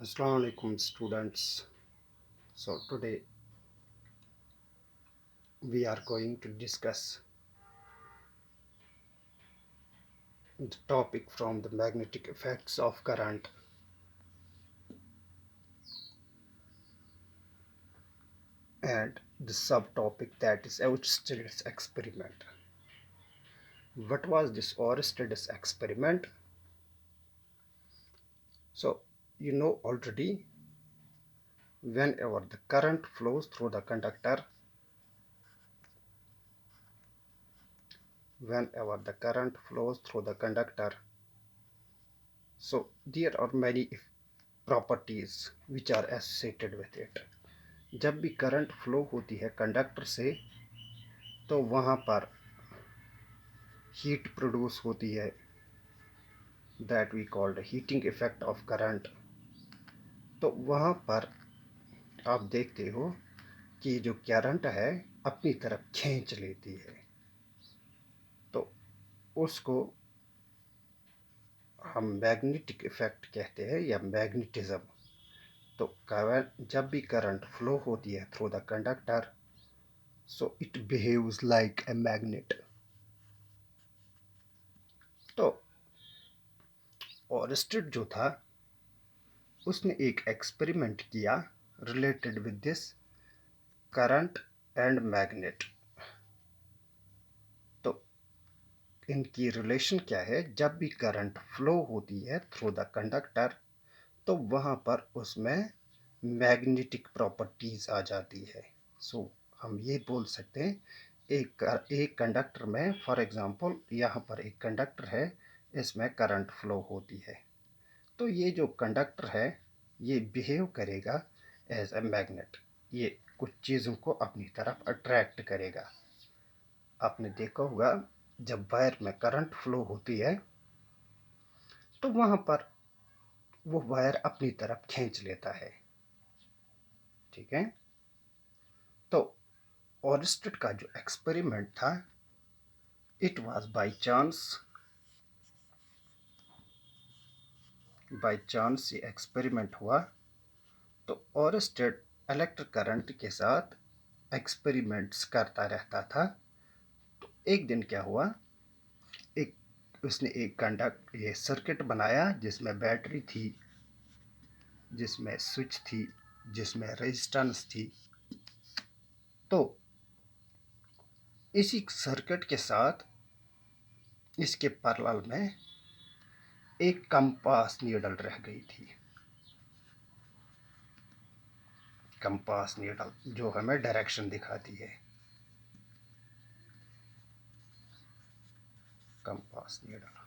Assalamu alaikum students. So today we are going to discuss the topic from the magnetic effects of current, and the subtopic that is Oersted's experiment. What was this Oersted's experiment? So you know already, whenever the current flows through the conductor, so there are many properties which are associated with it. जब भी current flow होती है conductor से, तो वहाँ पर heat produce होती है, that we called heating effect of current. तो वहाँ पर आप देखते हो कि जो करंट है अपनी तरफ खींच लेती है, तो उसको हम मैग्नेटिक इफेक्ट कहते हैं या मैग्नेटिज्म। तो जब भी करंट फ्लो होती है through the conductor, so it behaves like a magnet. तो ओरस्टेड जो था, उसने एक एक्सपेरिमेंट किया related with this current and magnet. तो इनकी रिलेशन क्या है? जब भी करंट फ्लो होती है थ्रू द कंडक्टर, तो वहाँ पर उसमें मैग्नेटिक प्रॉपर्टीज आ जाती है। सो हम ये बोल सकते हैं, एक कंडक्टर में, फॉर एग्जांपल यहाँ पर एक कंडक्टर है, इसमें करंट फ्लो होती है, तो ये जो कंडक्टर है ये बिहेव करेगा एज ए मैग्नेट। ये कुछ चीज़ों को अपनी तरफ अट्रैक्ट करेगा। आपने देखा होगा जब वायर में करंट फ्लो होती है, तो वहाँ पर वो वायर अपनी तरफ खींच लेता है। ठीक है। तो ओरस्टेड का जो एक्सपेरिमेंट था, इट वाज बाय चांस ये एक्सपेरिमेंट हुआ। तो ओरस्टेड इलेक्ट्रिक करंट के साथ एक्सपेरिमेंट्स करता रहता था। तो एक दिन क्या हुआ, एक उसने एक ये सर्किट बनाया जिसमें बैटरी थी, जिसमें स्विच थी, जिसमें रेजिस्टेंस थी। तो इसी सर्किट के साथ इसके पैरेलल में एक कंपास नीडल रह गई थी। कंपास नीडल जो हमें डायरेक्शन दिखाती है, कंपास नीडल।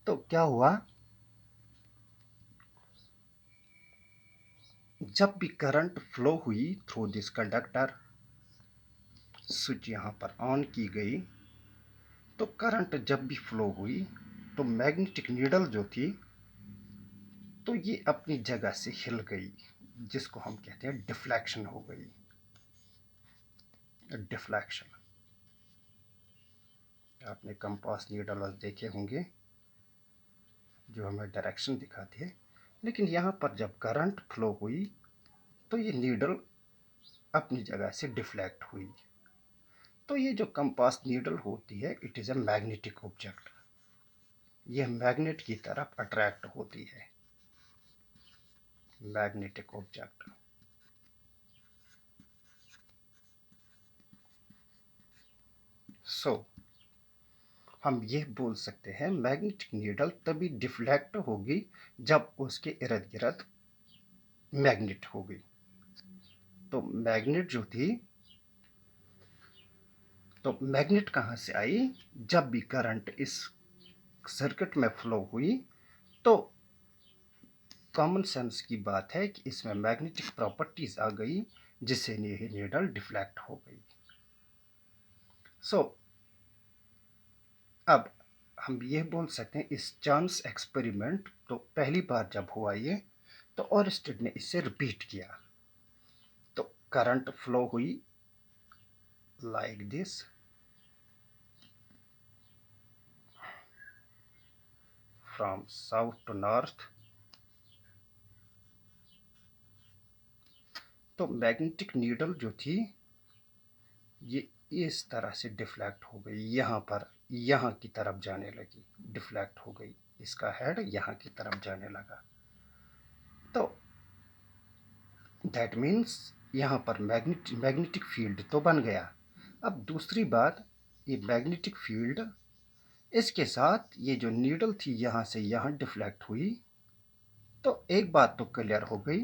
तो क्या हुआ, जब भी करंट फ्लो हुई थ्रू दिस कंडक्टर, स्विच यहाँ पर ऑन की गई, तो करंट जब भी फ्लो हुई, तो मैग्नेटिक नीडल जो थी, तो ये अपनी जगह से हिल गई, जिसको हम कहते हैं डिफ्लेक्शन हो गई। डिफ्लेक्शन, आपने कंपास नीडल देखे होंगे जो हमें डायरेक्शन दिखाती है, लेकिन यहाँ पर जब करंट फ्लो हुई, तो ये नीडल अपनी जगह से डिफ्लेक्ट हुई। तो ये जो कंपास नीडल होती है, it is a magnetic object. ये मैग्नेट की तरफ अट्रैक्ट होती है, मैग्नेटिक ऑब्जेक्ट। सो हम ये बोल सकते हैं मैग्नेटिक नीडल तभी डिफ्लेक्ट होगी जब उसके इर्द गिर्द मैग्नेट होगी। तो मैग्नेट जो थी, तो मैग्नेट कहाँ से आई? जब भी करंट इस सर्किट में फ्लो हुई, तो कॉमन सेंस की बात है कि इसमें मैग्नेटिक प्रॉपर्टीज आ गई, जिससे ये नीडल डिफ्लेक्ट हो गई। सो अब हम ये बोल सकते हैं, इस चांस एक्सपेरिमेंट तो पहली बार जब हुआ ये, तो ओरस्टेड ने इसे रिपीट किया। तो करंट फ्लो हुई like this, from south to north, तो मैग्नेटिक नीडल जो थी ये इस तरह से डिफ्लेक्ट हो गई, यहाँ पर यहाँ की तरफ जाने लगी, डिफ्लेक्ट हो गई, इसका हेड यहाँ की तरफ जाने लगा। तो दैट मीन्स यहाँ पर मैग्नेटिक फील्ड तो बन गया। अब दूसरी बात, ये मैग्नेटिक फील्ड इसके साथ ये जो नीडल थी यहाँ से यहाँ डिफ्लेक्ट हुई, तो एक बात तो क्लियर हो गई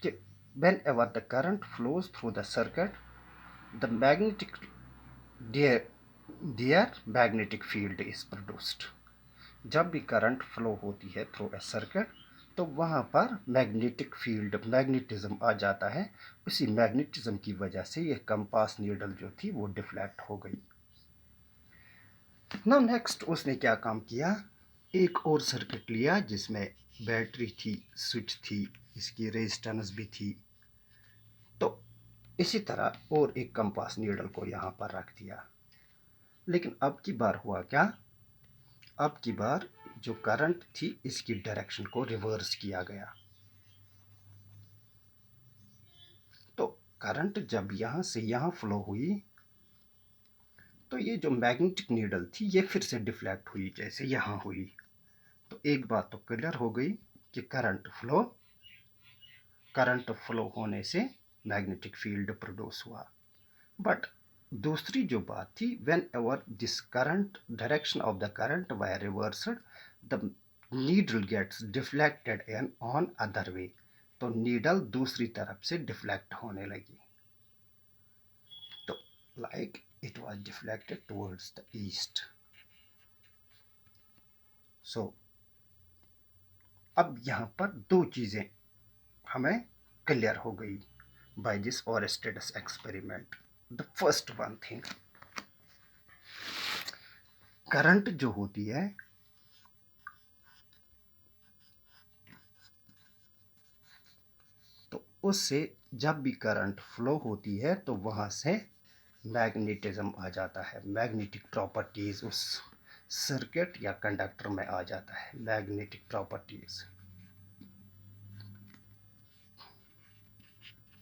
कि whenever the current flows through the circuit the magnetic there magnetic field is produced. जब भी करंट फ्लो होती है थ्रू ए सर्किट तो वहाँ पर मैग्नेटिक फील्ड, मैग्नेटिज्म आ जाता है। उसी मैग्नेटिज्म की वजह से ये कंपास नीडल जो थी वो डिफ्लेक्ट हो गई। नाउ नेक्स्ट उसने क्या काम किया, एक और सर्किट लिया जिसमें बैटरी थी, स्विच थी, इसकी रेजिस्टेंस भी थी। तो इसी तरह और एक कंपास नीडल को यहाँ पर रख दिया। लेकिन अब की बार हुआ क्या, अब की बार जो करंट थी इसकी डायरेक्शन को रिवर्स किया गया। तो करंट जब यहाँ से यहाँ फ्लो हुई तो ये जो मैग्नेटिक नीडल थी ये फिर से डिफ्लेक्ट हुई जैसे यहाँ हुई। तो एक बात तो क्लियर हो गई कि करंट फ्लो होने से मैग्नेटिक फील्ड प्रोड्यूस हुआ। बट दूसरी जो बात थी, whenever this current, direction of the current was reversed, the needle gets deflected in on other way. तो नीडल दूसरी तरफ से डिफ्लेक्ट होने लगी। तो like it was deflected towards the east. So अब यहाँ पर दो चीज़ें हमें क्लियर हो गई by this Oersted's experiment. The first one thing, current जो होती है तो उससे जब भी करंट फ्लो होती है तो वहाँ से मैग्नेटिज्म आ जाता है, मैग्नेटिक प्रॉपर्टीज उस सर्किट या कंडक्टर में आ जाता है, मैग्नेटिक प्रॉपर्टीज।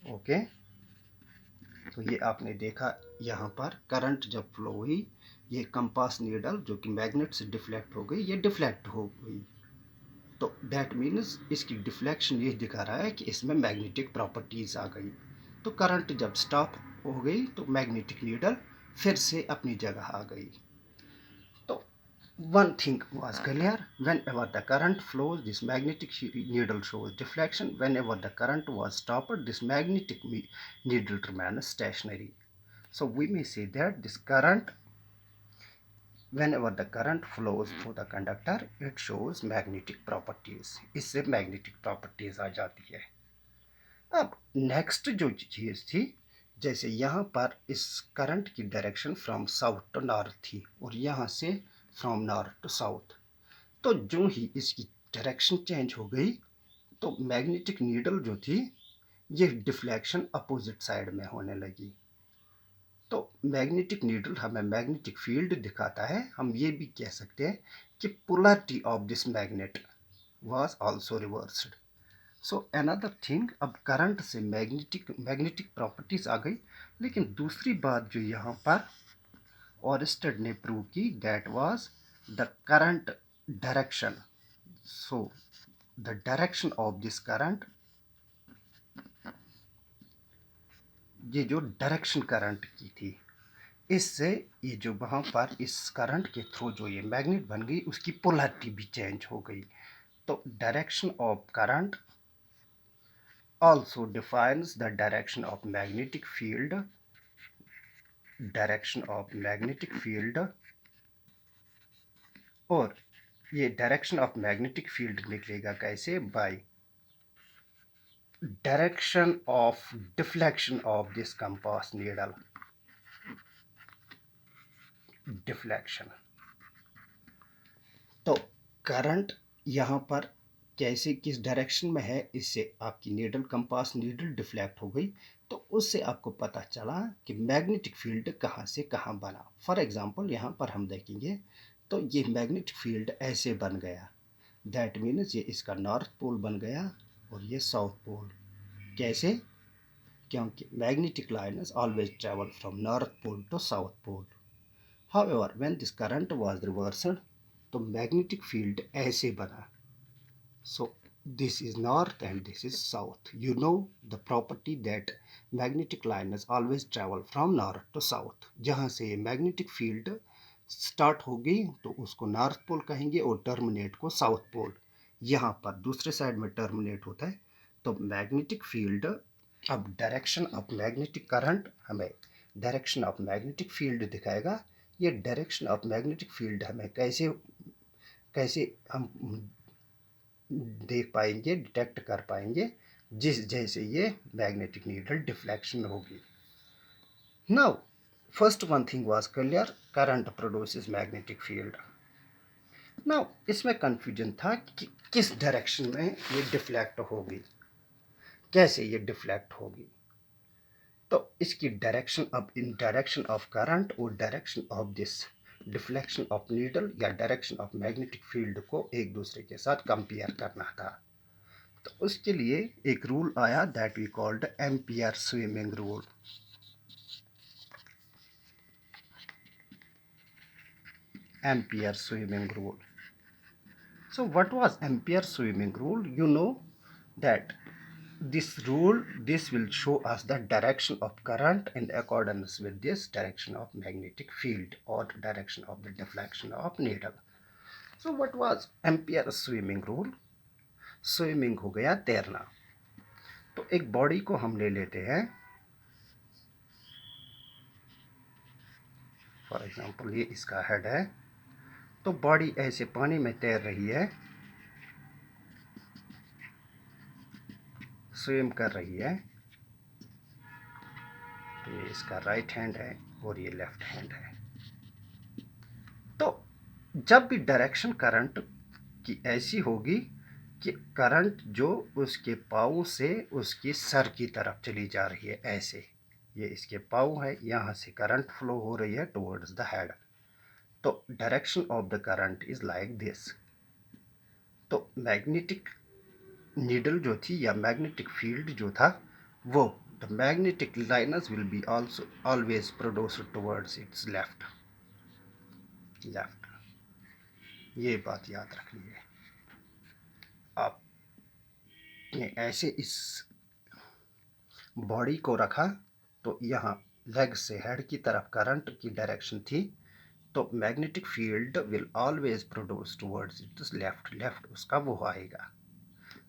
ओके, तो ये आपने देखा यहाँ पर करंट जब फ्लो हुई, ये कंपास नीडल जो कि मैग्नेट से डिफ्लेक्ट हो गई, ये डिफ्लेक्ट हो गई। तो दैट मीन्स इसकी डिफ्लेक्शन ये दिखा रहा है कि इसमें मैग्नेटिक प्रॉपर्टीज आ गई। तो करंट जब स्टॉप हो गई तो मैग्नेटिक नीडल फिर से अपनी जगह आ गई। तो one thing was clear, whenever the current flows this magnetic needle shows deflection, whenever the current was stopped this magnetic needle remains stationary. So we may say that this current, whenever the current flows through the conductor it shows magnetic properties, इससे magnetic properties आ जाती है। अब next जो चीज़ थी, जैसे यहाँ पर इस करंट की direction from south to north थी और यहाँ से फ्रॉम नॉर्थ टू साउथ। तो जो ही इसकी डायरेक्शन चेंज हो गई तो मैग्नेटिक नीडल जो थी ये डिफ्लेक्शन अपोजिट साइड में होने लगी। तो मैग्नेटिक नीडल हमें मैग्नेटिक फील्ड दिखाता है। हम ये भी कह सकते हैं कि polarity of this magnet was also reversed. So another thing, अब करंट से मैग्नेटिक प्रॉपर्टीज आ गई। लेकिन दूसरी बात जो यहाँ पर ओरेस्टेड ने प्रूव की, that was the current direction. So the direction of this current, ये जो डायरेक्शन करंट की थी इससे ये जो वहाँ पर इस करंट के थ्रू जो ये मैग्नेट बन गई उसकी पोलैरिटी भी चेंज हो गई। तो direction of current also defines the direction of magnetic field, direction of magnetic field, और ये डायरेक्शन ऑफ मैग्नेटिक फील्ड निकलेगा कैसे, by direction of deflection of this compass needle, deflection. तो करंट यहाँ पर कैसे किस डायरेक्शन में है, इससे आपकी नीडल, कंपास नीडल डिफ्लेक्ट हो गई। तो उससे आपको पता चला कि मैग्नेटिक फील्ड कहाँ से कहाँ बना। फॉर एग्जांपल यहाँ पर हम देखेंगे तो ये मैग्नेटिक फील्ड ऐसे बन गया, दैट मीन्स ये इसका नॉर्थ पोल बन गया और ये साउथ पोल। कैसे, क्योंकि magnetic lines always travel from north pole to south pole. However when this current was reversed, तो मैग्नेटिक फील्ड ऐसे बना। So this is north and this is south. You know the property that magnetic lines always travel from north to south. जहाँ से magnetic field start होगी तो उसको north pole कहेंगे और टर्मिनेट को साउथ पोल। यहाँ पर दूसरे साइड में टर्मिनेट होता है। तो मैग्नेटिक फील्ड, अब डायरेक्शन ऑफ मैग्नेटिक करंट हमें डायरेक्शन ऑफ मैग्नेटिक फील्ड दिखाएगा। ये डायरेक्शन ऑफ मैग्नेटिक फील्ड हमें कैसे कैसे हम देख पाएंगे, डिटेक्ट कर पाएंगे, जिस जैसे ये मैग्नेटिक नीडल डिफ्लेक्शन होगी। Now first one thing was clear, current produces magnetic field. Now इसमें कंफ्यूजन था कि किस डायरेक्शन में ये डिफ्लेक्ट होगी, कैसे ये डिफ्लेक्ट होगी। तो इसकी डायरेक्शन, अब इन डायरेक्शन ऑफ करंट और direction of this deflection of needle या डायरेक्शन ऑफ मैग्नेटिक फील्ड को एक दूसरे के साथ कंपेयर करना था। तो उसके लिए एक रूल आया that we called Ampere swimming rule. Ampere swimming rule. So what was Ampere swimming rule? You know that this rule, this will show us the direction of current in accordance with this direction of magnetic field or direction of the deflection of needle. So what was Ampere swimming rule? Swimming हो गया तैरना। तो एक body को हम ले लेते हैं, फॉर एग्जांपल ये इसका हेड है। तो बॉडी ऐसे पानी में तैर रही है, स्विम कर रही है। तो ये इसका राइट हैंड है और ये लेफ्ट हैंड है। तो जब भी डायरेक्शन करंट की ऐसी होगी कि करंट जो उसके पाँव से उसकी सर की तरफ चली जा रही है, ऐसे ये इसके पाँव है, यहाँ से करंट फ्लो हो रही है टुवर्ड्स द हेड। तो direction of the current is like this. तो मैग्नेटिक नीडल जो थी या मैग्नेटिक फील्ड जो था, वो the magnetic lines will be also always produced towards its left. ये बात याद रखनी है। आपने ऐसे इस बॉडी को रखा तो यहाँ लेग से हेड की तरफ करंट की डायरेक्शन थी, तो magnetic field will always produce towards its left. Left उसका वो आएगा।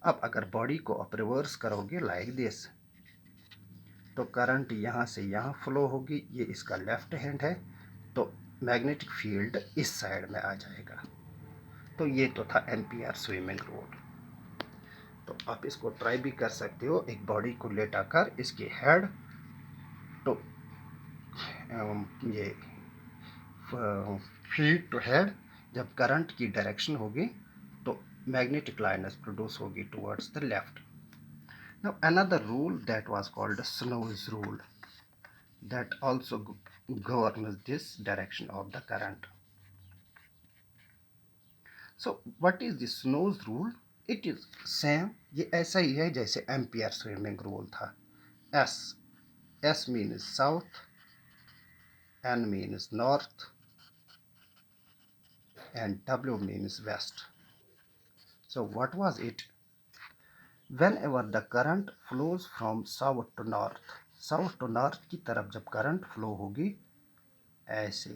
अब अगर बॉडी को आप रिवर्स करोगे लाइक दिस, तो करंट यहाँ से यहाँ फ्लो होगी, ये इसका लेफ्ट हैंड है, तो मैग्नेटिक फील्ड इस साइड में आ जाएगा। तो ये तो था एम्पियर स्विमिंग रूल। तो आप इसको ट्राई भी कर सकते हो। एक बॉडी को लेटाकर इसके हेड, तो ये फीट टू हेड, जब करंट की डायरेक्शन होगी तो मैग्नेटिक लाइनस प्रोड्यूस होगी towards the left. Now another rule that was called snows rule, that also governs this direction of the current. So what is the Snow's rule? It is same, ये ऐसा ही है जैसे ampere swimming rule था। S, S means south, N means north and W means west. So what was it? Whenever the current flows from south to north, south to north की तरफ जब current flow होगी ऐसे,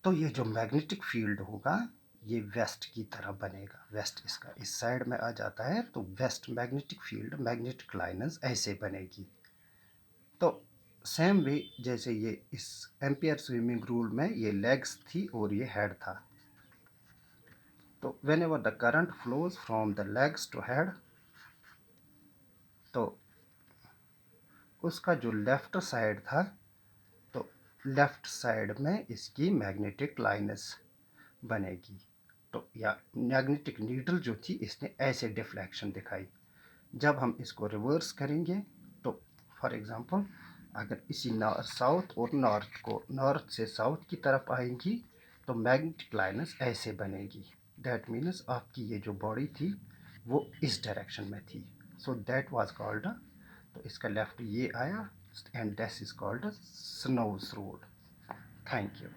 तो ये जो magnetic field होगा ये वेस्ट की तरफ बनेगा। वेस्ट इसका इस साइड में आ जाता है, तो west magnetic field, magnetic lines ऐसे बनेगी। तो सेम वे जैसे ये इस एम्पियर स्विमिंग रूल में ये लेग्स थी और ये हेड था। तो whenever the current flows from the legs to head, तो उसका जो लेफ्ट साइड था, तो लेफ्ट साइड में इसकी मैग्नेटिक लाइनस बनेगी। तो या मैग्नेटिक नीडल जो थी इसने ऐसे डिफ्लेक्शन दिखाई। जब हम इसको रिवर्स करेंगे तो फॉर एग्जांपल अगर इसी साउथ और नॉर्थ को, नॉर्थ से साउथ की तरफ आएंगी तो मैग्नेटिक लाइनस ऐसे बनेगी। दैट मीन्स आपकी ये जो बॉडी थी वो इस डायरेक्शन में थी। सो दैट वाज कॉल्ड तो इसका लेफ्ट ये आया and this is called snows rule. Thank you.